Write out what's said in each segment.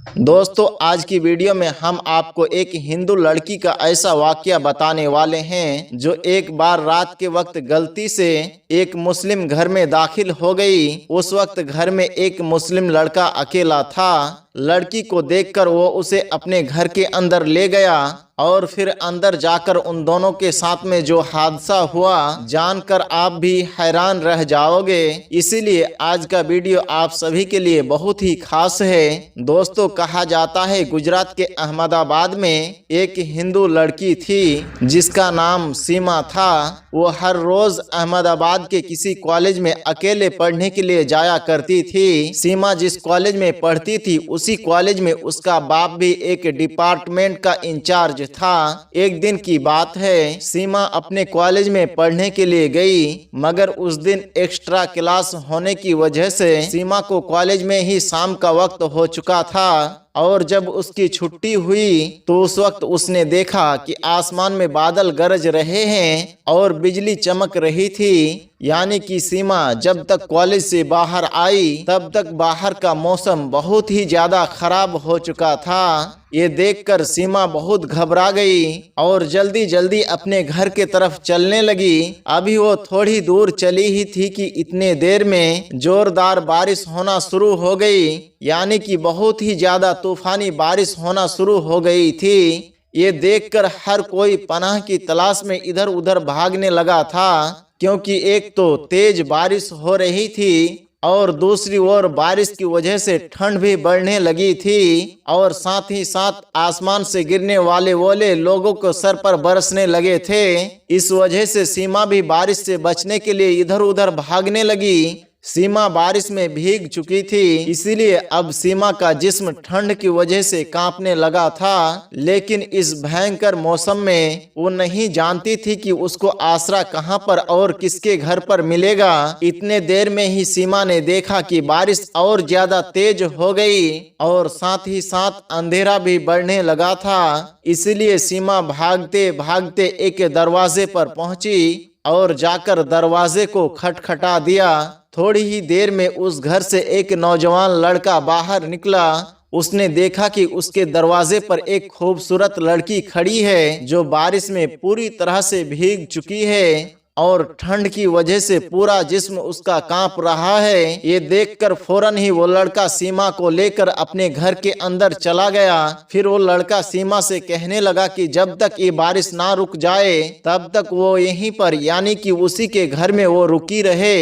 दोस्तों, आज की वीडियो में हम आपको एक हिंदू लड़की का ऐसा वाकया बताने वाले हैं जो एक बार रात के वक्त गलती से एक मुस्लिम घर में दाखिल हो गई। उस वक्त घर में एक मुस्लिम लड़का अकेला था। लड़की को देखकर वो उसे अपने घर के अंदर ले गया और फिर अंदर जाकर उन दोनों के साथ में जो हादसा हुआ जानकर आप भी हैरान रह जाओगे। इसीलिए आज का वीडियो आप सभी के लिए बहुत ही खास है। दोस्तों, कहा जाता है गुजरात के अहमदाबाद में एक हिंदू लड़की थी जिसका नाम सीमा था। वो हर रोज अहमदाबाद के किसी कॉलेज में अकेले पढ़ने के लिए जाया करती थी। सीमा जिस कॉलेज में पढ़ती थी उसी कॉलेज में उसका बाप भी एक डिपार्टमेंट का इंचार्ज था। एक दिन की बात है, सीमा अपने कॉलेज में पढ़ने के लिए गई, मगर उस दिन एक्स्ट्रा क्लास होने की वजह से सीमा को कॉलेज में ही शाम का वक्त हो चुका था। और जब उसकी छुट्टी हुई तो उस वक्त उसने देखा कि आसमान में बादल गरज रहे हैं और बिजली चमक रही थी। यानी कि सीमा जब तक कॉलेज से बाहर आई तब तक बाहर का मौसम बहुत ही ज्यादा खराब हो चुका था। ये देखकर सीमा बहुत घबरा गई और जल्दी जल्दी अपने घर के तरफ चलने लगी। अभी वो थोड़ी दूर चली ही थी कि इतने देर में जोरदार बारिश होना शुरू हो गई। यानी कि बहुत ही ज्यादा तूफानी बारिश होना शुरू हो गई थी। ये देखकर हर कोई पनाह की तलाश में इधर उधर भागने लगा था, क्योंकि एक तो तेज बारिश हो रही थी और दूसरी ओर बारिश की वजह से ठंड भी बढ़ने लगी थी और साथ ही साथ आसमान से गिरने वाले ओले लोगों को सर पर बरसने लगे थे। इस वजह से सीमा भी बारिश से बचने के लिए इधर उधर भागने लगी। सीमा बारिश में भीग चुकी थी, इसीलिए अब सीमा का जिस्म ठंड की वजह से कांपने लगा था। लेकिन इस भयंकर मौसम में वो नहीं जानती थी कि उसको आसरा कहां पर और किसके घर पर मिलेगा। इतने देर में ही सीमा ने देखा कि बारिश और ज्यादा तेज हो गई और साथ ही साथ अंधेरा भी बढ़ने लगा था। इसलिए सीमा भागते भागते एक दरवाजे पर पहुंची और जाकर दरवाजे को खटखटा दिया। थोड़ी ही देर में उस घर से एक नौजवान लड़का बाहर निकला। उसने देखा कि उसके दरवाजे पर एक खूबसूरत लड़की खड़ी है जो बारिश में पूरी तरह से भीग चुकी है और ठंड की वजह से पूरा जिस्म उसका कांप रहा है। ये देखकर फौरन ही वो लड़का सीमा को लेकर अपने घर के अंदर चला गया। फिर वो लड़का सीमा से कहने लगा कि जब तक ये बारिश ना रुक जाए तब तक वो यहीं पर यानी कि उसी के घर में वो रुकी रहे।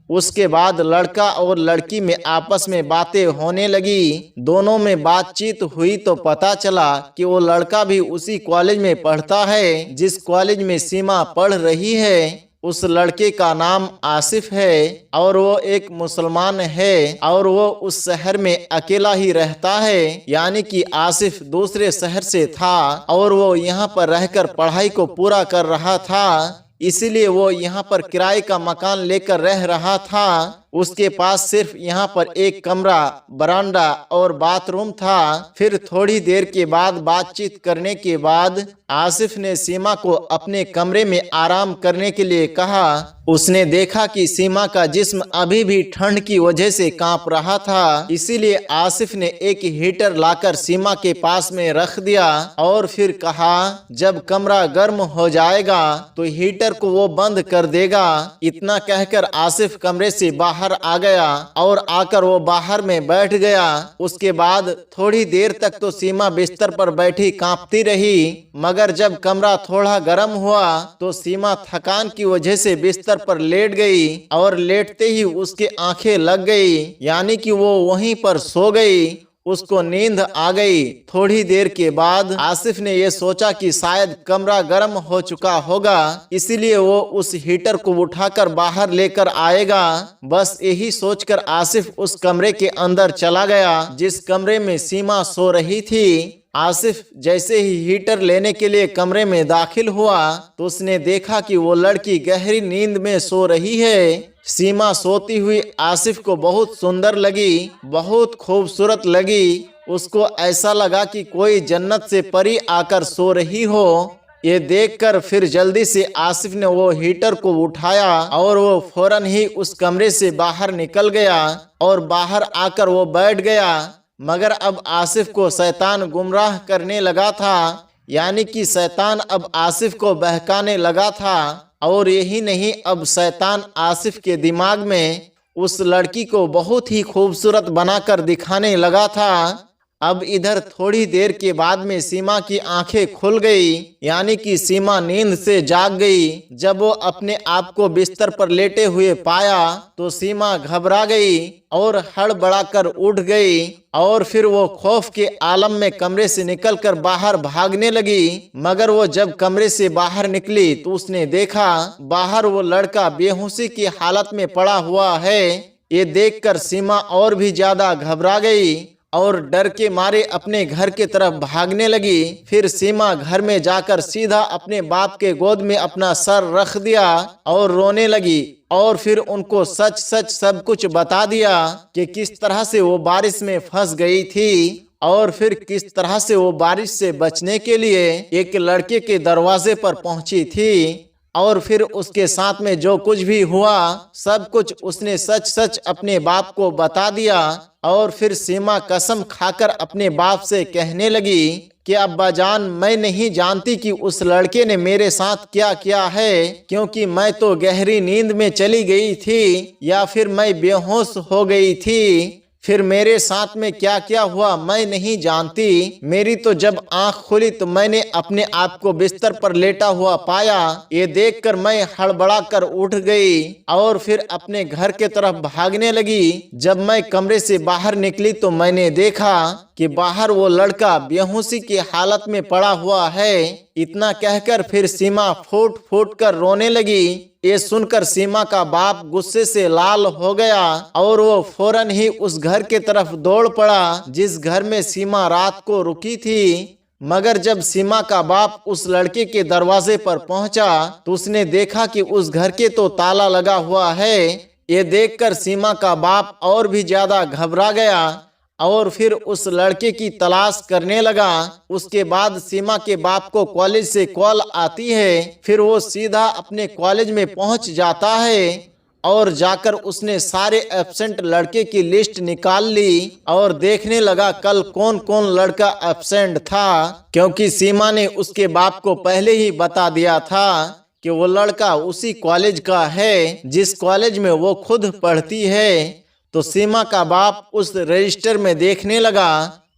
उसके बाद लड़का और लड़की में आपस में बातें होने लगी। दोनों में बातचीत हुई तो पता चला कि वो लड़का भी उसी कॉलेज में पढ़ता है जिस कॉलेज में सीमा पढ़ रही है। उस लड़के का नाम आसिफ है और वो एक मुसलमान है और वो उस शहर में अकेला ही रहता है। यानी कि आसिफ दूसरे शहर से था और वो यहाँ पर रहकर पढ़ाई को पूरा कर रहा था, इसीलिए वो यहाँ पर किराए का मकान लेकर रह रहा था। उसके पास सिर्फ यहाँ पर एक कमरा, बरामदा और बाथरूम था। फिर थोड़ी देर के बाद बातचीत करने के बाद आसिफ ने सीमा को अपने कमरे में आराम करने के लिए कहा। उसने देखा कि सीमा का जिस्म अभी भी ठंड की वजह से कांप रहा था, इसीलिए आसिफ ने एक हीटर लाकर सीमा के पास में रख दिया और फिर कहा जब कमरा गर्म हो जाएगा तो हीटर को वो बंद कर देगा। इतना कहकर आसिफ कमरे से बाहर आ गया और आकर वो बाहर में बैठ गया। उसके बाद थोड़ी देर तक तो सीमा बिस्तर पर बैठी कांपती रही, मगर जब कमरा थोड़ा गर्म हुआ तो सीमा थकान की वजह से बिस्तर पर लेट गई और लेटते ही उसके आंखें लग गई, यानी कि वो वहीं पर सो गई। उसको नींद आ गई। थोड़ी देर के बाद आसिफ ने यह सोचा कि शायद कमरा गर्म हो चुका होगा, इसीलिए वो उस हीटर को उठाकर बाहर लेकर आएगा। बस यही सोचकर आसिफ उस कमरे के अंदर चला गया जिस कमरे में सीमा सो रही थी। आसिफ जैसे ही हीटर लेने के लिए कमरे में दाखिल हुआ तो उसने देखा कि वो लड़की गहरी नींद में सो रही है। सीमा सोती हुई आसिफ को बहुत सुंदर लगी, बहुत खूबसूरत लगी। उसको ऐसा लगा कि कोई जन्नत से परी आकर सो रही हो। ये देखकर फिर जल्दी से आसिफ ने वो हीटर को उठाया और वो फौरन ही उस कमरे से बाहर निकल गया और बाहर आकर वो बैठ गया। मगर अब आसिफ को शैतान गुमराह करने लगा था, यानी कि शैतान अब आसिफ को बहकाने लगा था। और यही नहीं, अब शैतान आसिफ के दिमाग में उस लड़की को बहुत ही खूबसूरत बनाकर दिखाने लगा था। अब इधर थोड़ी देर के बाद में सीमा की आंखें खुल गई, यानी कि सीमा नींद से जाग गई। जब वो अपने आप को बिस्तर पर लेटे हुए पाया तो सीमा घबरा गई और हड़बड़ाकर उठ गई और फिर वो खौफ के आलम में कमरे से निकलकर बाहर भागने लगी। मगर वो जब कमरे से बाहर निकली तो उसने देखा बाहर वो लड़का बेहोशी की हालत में पड़ा हुआ है। ये देखकर सीमा और भी ज्यादा घबरा गई और डर के मारे अपने घर के तरफ भागने लगी। फिर सीमा घर में जाकर सीधा अपने बाप के गोद में अपना सर रख दिया और रोने लगी और फिर उनको सच सच सब कुछ बता दिया कि किस तरह से वो बारिश में फंस गई थी और फिर किस तरह से वो बारिश से बचने के लिए एक लड़के के दरवाजे पर पहुंची थी। और फिर उसके साथ में जो कुछ भी हुआ सब कुछ उसने सच सच अपने बाप को बता दिया। और फिर सीमा कसम खाकर अपने बाप से कहने लगी कि अब्बा जान, मैं नहीं जानती कि उस लड़के ने मेरे साथ क्या किया है, क्योंकि मैं तो गहरी नींद में चली गई थी या फिर मैं बेहोश हो गई थी। फिर मेरे साथ में क्या क्या हुआ मैं नहीं जानती। मेरी तो जब आंख खुली तो मैंने अपने आप को बिस्तर पर लेटा हुआ पाया। ये देखकर मैं हड़बड़ा कर उठ गई और फिर अपने घर के तरफ भागने लगी। जब मैं कमरे से बाहर निकली तो मैंने देखा कि बाहर वो लड़का बेहोशी की हालत में पड़ा हुआ है। इतना कहकर फिर सीमा फूट फूट कर रोने लगी। ये सुनकर सीमा का बाप गुस्से से लाल हो गया और वो फौरन ही उस घर के तरफ दौड़ पड़ा जिस घर में सीमा रात को रुकी थी। मगर जब सीमा का बाप उस लड़के के दरवाजे पर पहुंचा तो उसने देखा कि उस घर के तो ताला लगा हुआ है। ये देखकर सीमा का बाप और भी ज्यादा घबरा गया और फिर उस लड़के की तलाश करने लगा। उसके बाद सीमा के बाप को कॉलेज से कॉल आती है। फिर वो सीधा अपने कॉलेज में पहुंच जाता है और जाकर उसने सारे एब्सेंट लड़के की लिस्ट निकाल ली और देखने लगा कल कौन कौन लड़का एब्सेंट था, क्योंकि सीमा ने उसके बाप को पहले ही बता दिया था कि वो लड़का उसी कॉलेज का है जिस कॉलेज में वो खुद पढ़ती है। तो सीमा का बाप उस रजिस्टर में देखने लगा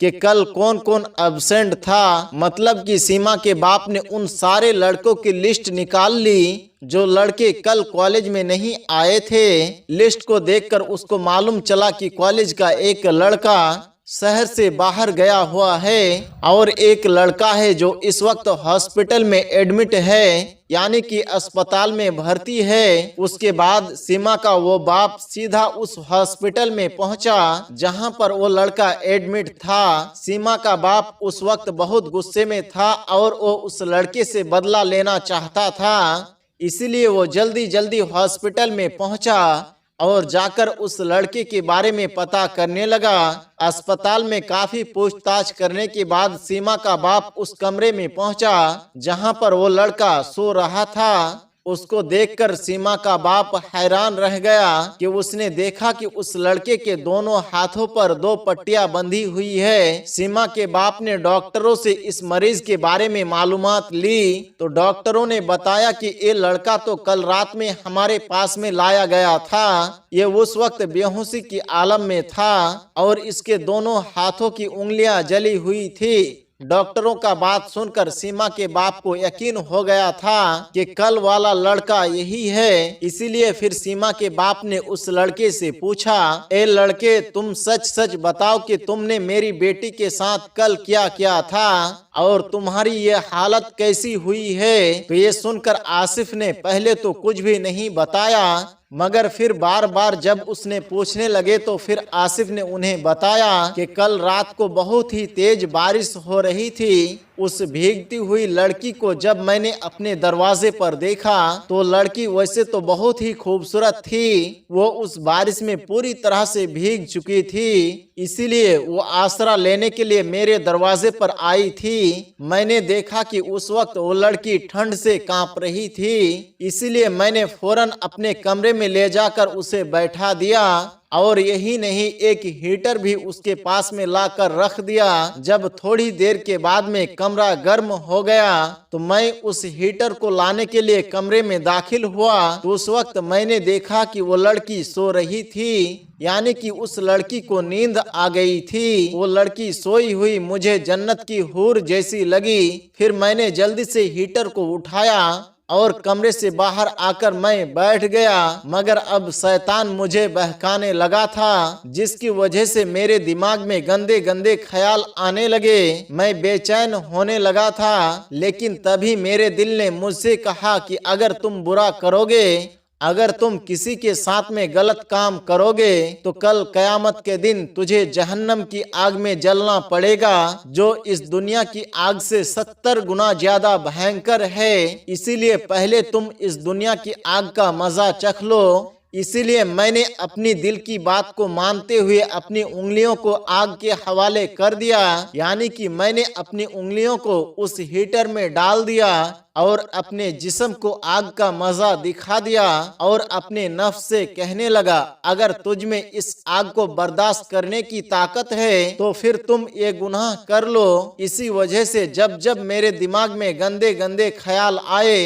कि कल कौन कौन एब्सेंट था। मतलब कि सीमा के बाप ने उन सारे लड़कों की लिस्ट निकाल ली जो लड़के कल कॉलेज में नहीं आए थे। लिस्ट को देखकर उसको मालूम चला कि कॉलेज का एक लड़का शहर से बाहर गया हुआ है और एक लड़का है जो इस वक्त हॉस्पिटल में एडमिट है, यानी कि अस्पताल में भर्ती है। उसके बाद सीमा का वो बाप सीधा उस हॉस्पिटल में पहुंचा जहां पर वो लड़का एडमिट था। सीमा का बाप उस वक्त बहुत गुस्से में था और वो उस लड़के से बदला लेना चाहता था, इसीलिए वो जल्दी जल्दी हॉस्पिटल में पहुंचा और जाकर उस लड़के के बारे में पता करने लगा। अस्पताल में काफी पूछताछ करने के बाद सीमा का बाप उस कमरे में पहुंचा जहां पर वो लड़का सो रहा था। उसको देखकर सीमा का बाप हैरान रह गया कि उसने देखा कि उस लड़के के दोनों हाथों पर 2 पट्टियां बंधी हुई है। सीमा के बाप ने डॉक्टरों से इस मरीज के बारे में मालूमात ली तो डॉक्टरों ने बताया कि ये लड़का तो कल रात में हमारे पास में लाया गया था। ये उस वक्त बेहोशी की आलम में था और इसके दोनों हाथों की उंगलियां जली हुई थी। डॉक्टरों का बात सुनकर सीमा के बाप को यकीन हो गया था कि कल वाला लड़का यही है। इसीलिए फिर सीमा के बाप ने उस लड़के से पूछा, ए लड़के, तुम सच सच बताओ कि तुमने मेरी बेटी के साथ कल क्या किया था और तुम्हारी ये हालत कैसी हुई है। तो ये सुनकर आसिफ ने पहले तो कुछ भी नहीं बताया, मगर फिर बार बार जब उसने पूछने लगे तो फिर आसिफ ने उन्हें बताया कि कल रात को बहुत ही तेज बारिश हो रही थी। उस भीगती हुई लड़की को जब मैंने अपने दरवाजे पर देखा तो लड़की वैसे तो बहुत ही खूबसूरत थी, वो उस बारिश में पूरी तरह से भीग चुकी थी, इसीलिए वो आसरा लेने के लिए मेरे दरवाजे पर आई थी। मैंने देखा कि उस वक्त वो लड़की ठंड से कांप रही थी, इसीलिए मैंने फौरन अपने कमरे में ले जाकर उसे बैठा दिया और यही नहीं, एक हीटर भी उसके पास में लाकर रख दिया। जब थोड़ी देर के बाद में कमरा गर्म हो गया तो मैं उस हीटर को लाने के लिए कमरे में दाखिल हुआ तो उस वक्त मैंने देखा कि वो लड़की सो रही थी, यानी कि उस लड़की को नींद आ गई थी। वो लड़की सोई हुई मुझे जन्नत की हूर जैसी लगी। फिर मैंने जल्दी से हीटर को उठाया और कमरे से बाहर आकर मैं बैठ गया, मगर अब शैतान मुझे बहकाने लगा था, जिसकी वजह से मेरे दिमाग में गंदे गंदे ख्याल आने लगे। मैं बेचैन होने लगा था, लेकिन तभी मेरे दिल ने मुझसे कहा कि अगर तुम बुरा करोगे, अगर तुम किसी के साथ में गलत काम करोगे तो कल कयामत के दिन तुझे जहन्नम की आग में जलना पड़ेगा, जो इस दुनिया की आग से 70 गुना ज्यादा भयंकर है। इसीलिए पहले तुम इस दुनिया की आग का मजा चख लो। इसीलिए मैंने अपनी दिल की बात को मानते हुए अपनी उंगलियों को आग के हवाले कर दिया, यानी कि मैंने अपनी उंगलियों को उस हीटर में डाल दिया और अपने जिस्म को आग का मजा दिखा दिया और अपने नफ्स से कहने लगा, अगर तुझ में इस आग को बर्दाश्त करने की ताकत है तो फिर तुम ये गुनाह कर लो। इसी वजह से जब जब मेरे दिमाग में गंदे गंदे ख्याल आए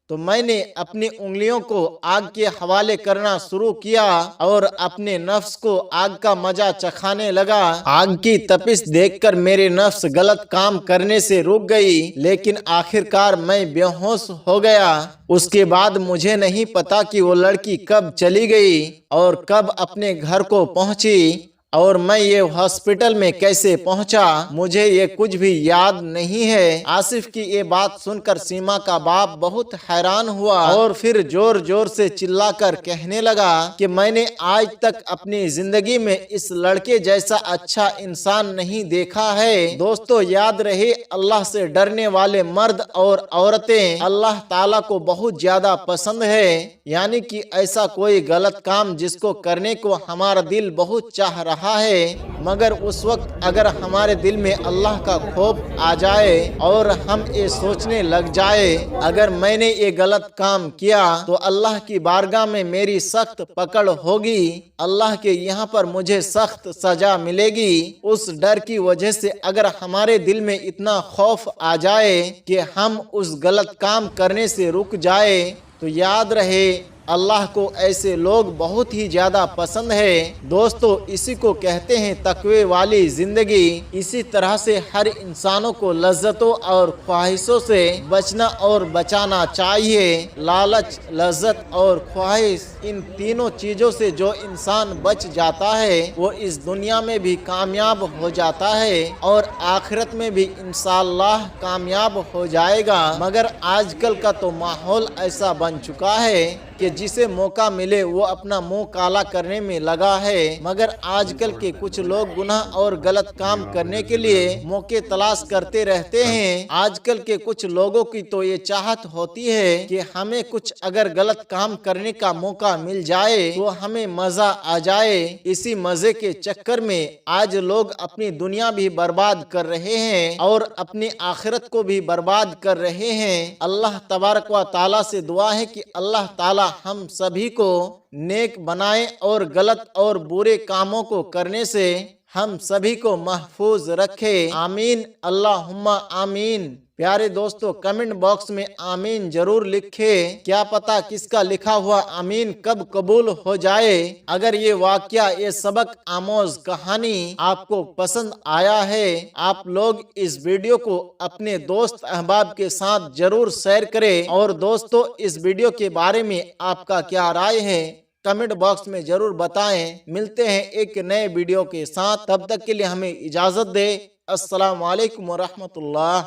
तो मैंने अपनी उंगलियों को आग के हवाले करना शुरू किया और अपने नफ्स को आग का मजा चखाने लगा। आग की तपिश देखकर मेरे नफ्स गलत काम करने से रुक गई, लेकिन आखिरकार मैं बेहोश हो गया। उसके बाद मुझे नहीं पता कि वो लड़की कब चली गई और कब अपने घर को पहुंची और मैं ये हॉस्पिटल में कैसे पहुंचा, मुझे ये कुछ भी याद नहीं है। आसिफ की ये बात सुनकर सीमा का बाप बहुत हैरान हुआ और फिर जोर जोर से चिल्लाकर कहने लगा कि मैंने आज तक अपनी जिंदगी में इस लड़के जैसा अच्छा इंसान नहीं देखा है। दोस्तों, याद रहे, अल्लाह से डरने वाले मर्द और औरतें अल्लाह ताला को बहुत ज्यादा पसंद है, यानी कि ऐसा कोई गलत काम जिसको करने को हमारा दिल बहुत चाह रहा है, मगर उस वक्त अगर हमारे दिल में अल्लाह का खौफ आ जाए और हम ये सोचने लग जाए अगर मैंने ये गलत काम किया तो अल्लाह की बारगाह में मेरी सख्त पकड़ होगी, अल्लाह के यहाँ पर मुझे सख्त सजा मिलेगी, उस डर की वजह से अगर हमारे दिल में इतना खौफ आ जाए कि हम उस गलत काम करने से रुक जाए तो याद रहे अल्लाह को ऐसे लोग बहुत ही ज्यादा पसंद है। दोस्तों, इसी को कहते हैं तकवे वाली जिंदगी। इसी तरह से हर इंसानों को लज्जतों और ख्वाहिशों से बचना और बचाना चाहिए। लालच, लज्जत और ख्वाहिश, इन तीनों चीजों से जो इंसान बच जाता है वो इस दुनिया में भी कामयाब हो जाता है और आखिरत में भी इंशाअल्लाह कामयाब हो जाएगा। मगर आजकल का तो माहौल ऐसा बन चुका है कि जिसे मौका मिले वो अपना मुंह काला करने में लगा है। मगर आजकल के कुछ लोग गुनाह और गलत काम करने के लिए मौके तलाश करते रहते हैं। आजकल के कुछ लोगों की तो ये चाहत होती है कि हमें कुछ अगर गलत काम करने का मौका मिल जाए तो हमें मजा आ जाए। इसी मजे के चक्कर में आज लोग अपनी दुनिया भी बर्बाद कर रहे हैं और अपनी आखिरत को भी बर्बाद कर रहे हैं। अल्लाह तबारक व तआला से दुआ है कि अल्लाह ताला हम सभी को नेक बनाए और गलत और बुरे कामों को करने से हम सभी को महफूज रखे। आमीन, अल्लाहुम्मा आमीन। प्यारे दोस्तों, कमेंट बॉक्स में आमीन जरूर लिखे। क्या पता किसका लिखा हुआ आमीन कब कबूल हो जाए। अगर ये वाकया, ये सबक आमोज कहानी आपको पसंद आया है, आप लोग इस वीडियो को अपने दोस्त अहबाब के साथ जरूर शेयर करें। और दोस्तों, इस वीडियो के बारे में आपका क्या राय है कमेंट बॉक्स में जरूर बताएं। मिलते हैं एक नए वीडियो के साथ, तब तक के लिए हमें इजाजत दे। अस्सलाम वालेकुम व रहमतुल्लाह।